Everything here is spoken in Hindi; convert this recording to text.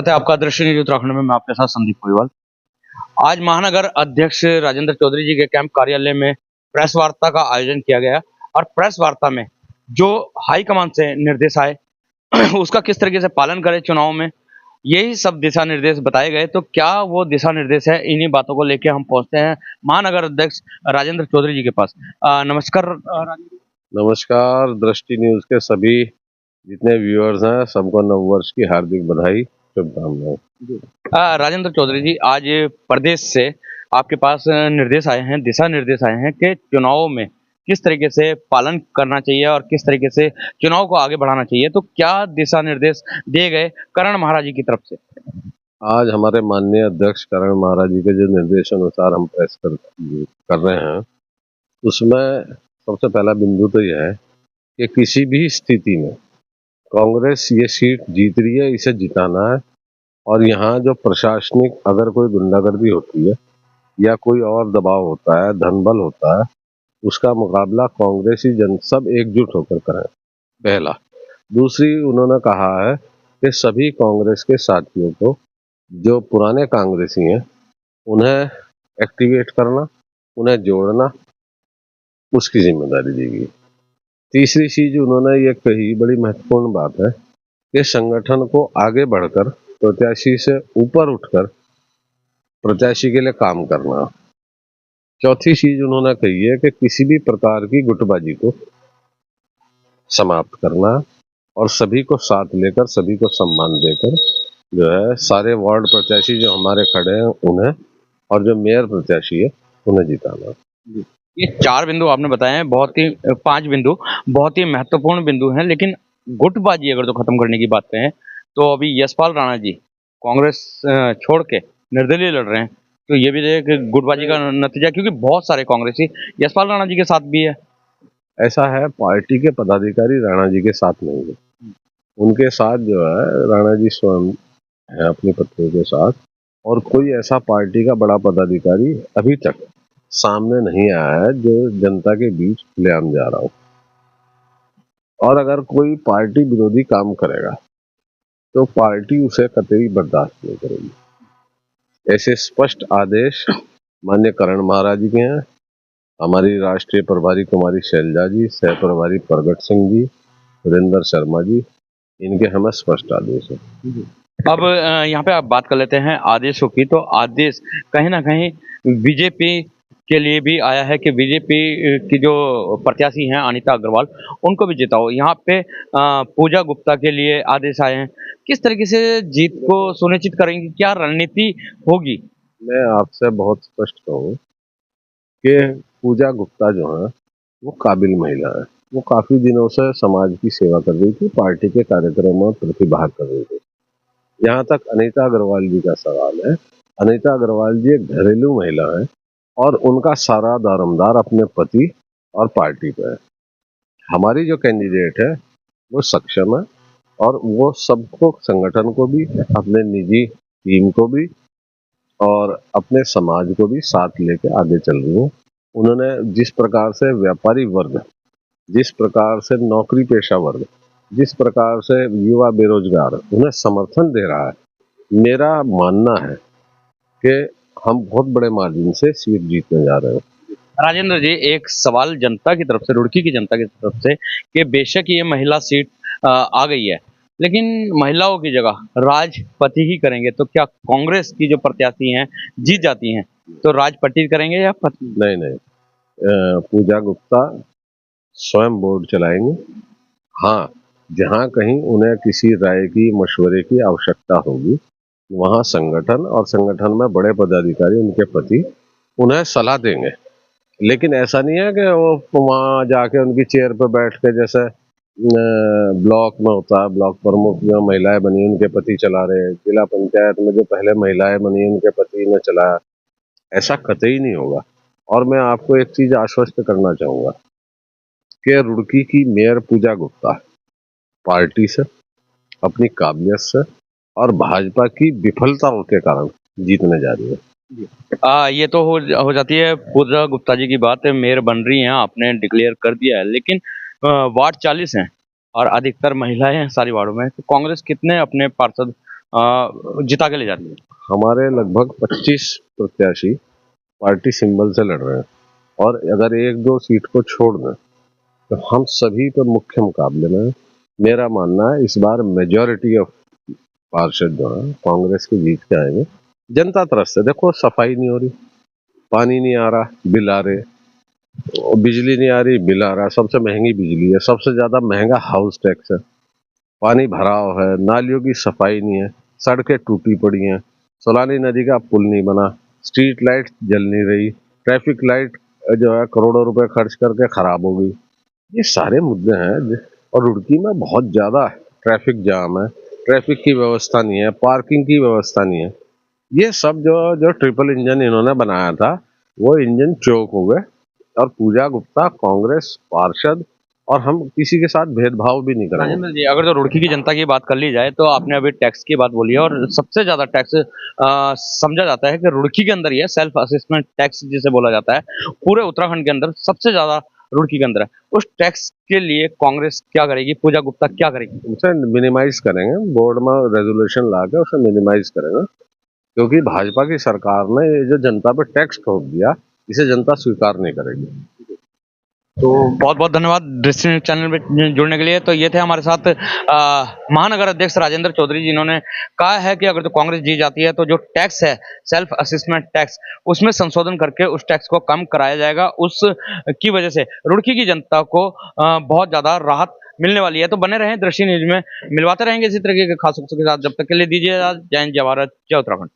स्वागत है आपका दृश्य न्यूज उत्तराखंड में। मैं आपके साथ संदीप गोयल। आज महानगर अध्यक्ष राजेंद्र चौधरी जी के कैंप कार्यालय में प्रेस वार्ता का आयोजन किया गया और प्रेस वार्ता में जो हाईकमान से निर्देश आए उसका किस तरीके से पालन करें चुनाव में, यही सब दिशा निर्देश बताए गए। तो क्या वो दिशा निर्देश है, इन्हीं बातों को लेकर हम पहुंचते हैं महानगर अध्यक्ष राजेंद्र चौधरी जी के पास। नमस्कार राजेंद्र। नमस्कार। दृष्टि न्यूज के सभी जितने व्यूअर्स हैं सबको नववर्ष की हार्दिक बधाई, शुभकामनाएं। राजेंद्र चौधरी जी, आज प्रदेश से आपके पास निर्देश आए हैं, दिशा निर्देश आए हैं कि चुनाव में किस तरीके से पालन करना चाहिए और किस तरीके से चुनाव को आगे बढ़ाना चाहिए। तो क्या दिशा निर्देश दिए गए करण महाराज जी की तरफ से? आज हमारे माननीय अध्यक्ष करण महाराज जी के जो निर्देश अनुसार हम प्रेस कर रहे हैं, उसमें सबसे पहला बिंदु तो यह है कि किसी भी स्थिति में कांग्रेस ये सीट जीत रही है, इसे जिताना है। और यहाँ जो प्रशासनिक अगर कोई गुंडागर्दी होती है या कोई और दबाव होता है, धनबल होता है, उसका मुकाबला कांग्रेसी जन सब एकजुट होकर करें, पहला। दूसरी, उन्होंने कहा है कि सभी कांग्रेस के साथियों को, जो पुराने कांग्रेसी हैं, उन्हें एक्टिवेट करना, उन्हें जोड़ना, उसकी जिम्मेदारी दी गई। तीसरी चीज उन्होंने ये कही, बड़ी महत्वपूर्ण बात है, कि संगठन को आगे बढ़कर प्रत्याशी से ऊपर उठकर प्रत्याशी के लिए काम करना। चौथी चीज उन्होंने कही है कि किसी भी प्रकार की गुटबाजी को समाप्त करना और सभी को साथ लेकर, सभी को सम्मान देकर जो है सारे वार्ड प्रत्याशी जो हमारे खड़े हैं उन्हें, और जो मेयर प्रत्याशी है उन्हें जिताना। ये 4 बिंदु आपने बताए हैं, 5 बिंदु बहुत ही महत्वपूर्ण बिंदु हैं। लेकिन गुटबाजी अगर तो खत्म करने की बात करें तो अभी यशपाल राणा जी कांग्रेस छोड़ के निर्दलीय लड़ रहे हैं, तो ये भी एक गुटबाजी का नतीजा, क्योंकि बहुत सारे कांग्रेसी यशपाल राणा जी के साथ भी है। ऐसा है, पार्टी के पदाधिकारी राणा जी के साथ नहीं है, उनके साथ जो है राणा जी स्वयं है अपनी पत्नी के साथ, और कोई ऐसा पार्टी का बड़ा पदाधिकारी अभी तक सामने नहीं आया है जो जनता के बीच खुलेआम जा रहा हो। और अगर कोई पार्टी विरोधी काम करेगा तो पार्टी उसे कतई बर्दाश्त नहीं करेगी। ऐसे स्पष्ट आदेश माननीय करण महाराज जी के हैं, हमारी राष्ट्रीय प्रभारी कुमारी शैलजा जी, सह प्रभारी प्रगट सिंह जी, सुरेंद्र शर्मा जी, इनके हमें स्पष्ट आदेश है। अब यहाँ पे आप बात कर लेते हैं आदेशों की। तो आदेश कहीं ना कहीं बीजेपी के लिए भी आया है कि बीजेपी की जो प्रत्याशी हैं अनीता अग्रवाल, उनको भी जिताओ। यहाँ पे पूजा गुप्ता के लिए आदेश आए हैं। किस तरीके से जीत को सुनिश्चित करेंगे, क्या रणनीति होगी? मैं आपसे बहुत स्पष्ट कहूँ कि पूजा गुप्ता जो है वो काबिल महिला है। वो काफी दिनों से समाज की सेवा कर रही थी, पार्टी के कार्यक्रमों में प्रतिभाग कर रही थी। यहाँ तक अनीता अग्रवाल जी का सवाल है, अनीता अग्रवाल जी एक घरेलू महिला है और उनका सारा दारोमदार अपने पति और पार्टी पे है। हमारी जो कैंडिडेट है वो सक्षम है और वो सबको, संगठन को भी, अपने निजी टीम को भी और अपने समाज को भी साथ लेके आगे चल रही है। उन्होंने जिस प्रकार से व्यापारी वर्ग, जिस प्रकार से नौकरी पेशा वर्ग, जिस प्रकार से युवा बेरोजगार उन्हें समर्थन दे रहा है, मेरा मानना है कि हम बहुत बड़े मार्जिन से सीट जीतने जा रहे हैं। राजेंद्र जी, एक सवाल जनता की तरफ से, रुड़की की जनता की तरफ से, कि बेशक ये महिला सीट आ गई है, लेकिन महिलाओं की जगह राजपति ही करेंगे, तो क्या कांग्रेस की जो प्रत्याशी हैं जीत जाती हैं तो राजपति करेंगे या पति? नहीं, पूजा गुप्ता स्वयं बोर्ड चलाएंगे। हाँ, जहाँ कहीं उन्हें किसी राय की, मशवरे की आवश्यकता होगी, वहाँ संगठन और संगठन में बड़े पदाधिकारी, उनके पति, उन्हें सलाह देंगे। लेकिन ऐसा नहीं है कि वो वहाँ जाके उनकी चेयर पर बैठ के, जैसे ब्लॉक में होता है, ब्लॉक प्रमुख जो महिलाएं बनी उनके पति चला रहे, जिला पंचायत में जो पहले महिलाएं बनी उनके पति ने चलाया, ऐसा कतई नहीं होगा। और मैं आपको एक चीज आश्वस्त करना चाहूंगा कि रुड़की की मेयर पूजा गुप्ता पार्टी से, अपनी काबिलियत से और भाजपा की विफलताओं के कारण जीतने जा रही है। ये तो हो जाती है पूजा गुप्ता जी की बात, मेयर बन रही हैं, आपने डिक्लेयर कर दिया है, लेकिन वार्ड 40 हैं और अधिकतर महिलाएं हैं सारी वार्डों में, तो कांग्रेस कितने अपने पार्षद जिता के ले जाती है? हमारे लगभग 25 प्रत्याशी पार्टी सिंबल से लड़ रहे हैं, और अगर एक दो सीट को छोड़ दें तो हम सभी पे मुख्य मुकाबले में हैं। मेरा मानना है इस बार मेजॉरिटी ऑफ पार्षद जो है कांग्रेस के जीत के आएंगे। जनता तरफ से देखो, सफाई नहीं हो रही, पानी नहीं आ रहा, बिल आ रहे, और बिजली नहीं आ रही, बिल आ रहा, सबसे महंगी बिजली है, सबसे ज्यादा महंगा हाउस टैक्स है, पानी भराव है, नालियों की सफाई नहीं है, सड़कें टूटी पड़ी हैं, सोलानी नदी का पुल नहीं बना, स्ट्रीट लाइट जल नहीं रही, ट्रैफिक लाइट जो है करोड़ों रुपए खर्च करके खराब हो गई। ये सारे मुद्दे हैं और रुड़की में बहुत ज्यादा ट्रैफिक जाम है, ट्रैफिक की व्यवस्था नहीं है, पार्किंग की व्यवस्था नहीं है। ये सब जो जो ट्रिपल इंजन इन्होंने बनाया था, वो इंजन चौक हो गए, और पूजा गुप्ता कांग्रेस पार्षद, और हम किसी के साथ भेदभाव भी नहीं करेंगे। राजेंद्र जी, अगर जो रुड़की की जनता की बात कर ली जाए तो आपने अभी टैक्स की बात बोली है, और सबसे ज्यादा टैक्स समझा जाता है कि रुड़की के अंदर ही है, सेल्फ असेसमेंट टैक्स जिसे बोला जाता है, पूरे उत्तराखंड के अंदर सबसे ज्यादा रुड़की के अंदर है। उस टैक्स के लिए कांग्रेस क्या करेगी, पूजा गुप्ता क्या करेगी? उसे मिनिमाइज करेंगे, बोर्ड में रेजोल्यूशन ला के उसे मिनिमाइज करेंगे, क्योंकि भाजपा की सरकार ने ये जो जनता पे टैक्स ठोक दिया, इसे जनता स्वीकार नहीं करेगी। तो बहुत बहुत धन्यवाद दृष्टि न्यूज़ चैनल में जुड़ने के लिए। तो ये थे हमारे साथ महानगर अध्यक्ष राजेंद्र चौधरी, जिन्होंने कहा है कि अगर तो कांग्रेस जीत जाती है तो जो टैक्स है, सेल्फ असेसमेंट टैक्स, उसमें संशोधन करके उस टैक्स को कम कराया जाएगा। उस की वजह से रुड़की की जनता को बहुत ज्यादा राहत मिलने वाली है। तो बने रहें दृष्टि न्यूज में, मिलवाते रहेंगे इसी तरीके के खास के साथ। जब तक के लिए दीजिए, जय हिंद, जय भारत, जय उत्तराखंड।